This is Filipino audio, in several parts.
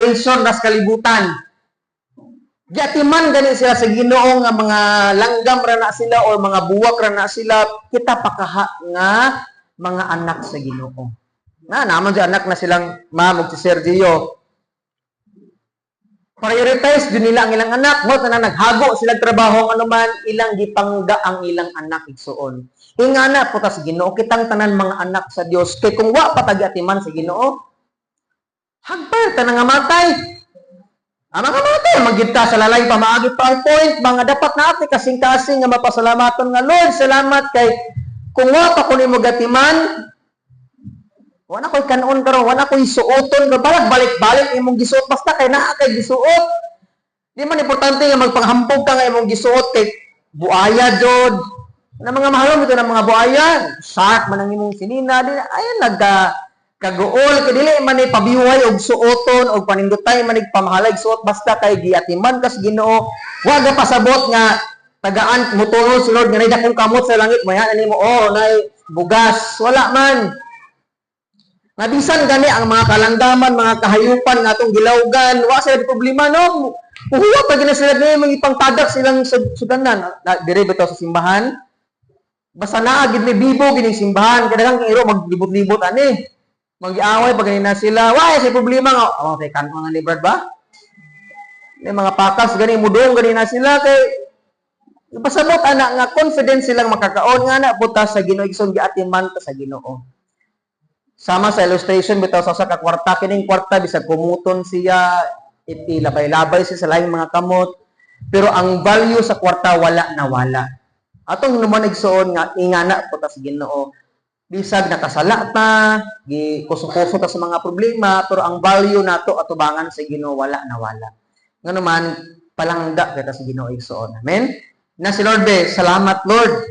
salvation nas kalibutan. Giatiman gani sila sa Ginoo nga mga langgam ra na sila or mga buwak ra na sila, kita pakaha nga mga anak sa Ginoo. Naman si anak na silang ma'am ug si Sergio. Prioritize din nila ang ilang anak, mo na naghago sila trabaho ano man ilang gipangga ang ilang anak igsuon. Ingana po ta sa Ginoo kitang tanan mga anak sa Dios kay kung wa patag-atiman sa Ginoo, hagpar ta nga matay. Ang mga matay, magita sa lalay pamaagi PowerPoint, mga dapat natin kasing-kasing nga mapasalamaton nga Lord, salamat kay kung wa pa kunin mo gatiman, wala ko'y kanon karon, wala ko'y suoton, balik-balik imong gisuot, basta kay naa kay gisuot. Di man importante nga magpanghampog ka nga imong gisuot kay buaya jod. Na mga mahalom ito ng mga buaya, shark man ang imong sinina, di ayan kaguol kay dili man ni pabiway og suoton og panindotay man pamahalag suot basta kay giatiman kas Ginoo wa ga pasabot nga tagaan mutulo si Lord nga nay dakong kamot sa langit maya nimo nay bugas wala man nga bisan gani ang mga kalangdaman mga kahayupan nga atong gilawgan wa sila problema no huwa pa gina sila ni mga ipangtadak silang sudanan dire bitaw sa simbahan basta naa gid ni bibo gining simbahan kadagang iro maglibot-libot ani mag-iaway pag ganina sila. Why? Sa problema nga. Okay, kanon nga ni Brad ba? Yung mga pakas, ganun, mudong, ganina sila. Kay, pasabot, anak nga, confidence silang makakaon nga na, butas sa Ginoo, isong giatiman ta sa Ginoo. Sama sa illustration, bitaw sa kwarta, kining kwarta, bisag kumuton siya, ilabay-labay siya sa laing mga kamot. Pero ang value sa kwarta, wala na wala. Atong naman igsoon nga, ingana, butas sa Ginoo. Bisag nakasala ta, gikuso-kuso ta sa mga problema, pero ang value nato atubangan sa Ginoo wala na wala. Ngano man palangga kita sa Ginoo igsoon. Amen. Na si Lord be, salamat Lord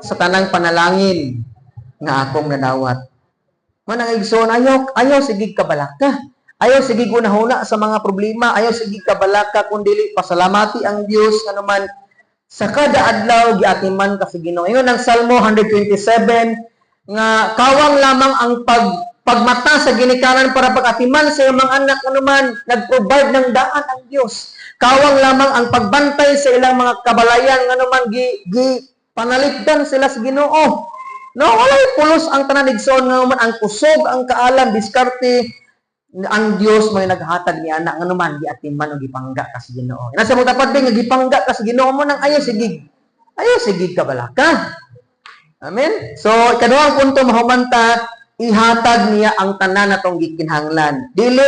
sa tanang panalangin nga akong nadawat. Manang igsoon ayaw sigig kabalaka. Ayaw sigig unahuna sa mga problema, ayaw sigig kabalaka kundi pasalamati ang Dios ngano man sa kada adlaw giatiman ka sa Ginoo. Ingon ang Salmo 127 nga kawang lamang ang pagmata sa ginikanan para pag-atiman sa iyong mga anak anuman nag-provide ng daan ang Dios. Kawang lamang ang pagbantay sa ilang mga kabalayan anuman panaligdan sila sa Ginoo. No, walay pulos ang tanan igsoon nga man ang kusog, ang kaalam, diskarte ang Dios may naghatag ni anak anuman giatiman o gipangga ka sa Ginoo. Nasa mo dapat nga gipangga ka sa Ginoo mo nang ayaw sigig kabalaka. Amen? So, ikaduhang punto, mahumanta, ihatag niya ang tanan natong gikinhanglan. Dili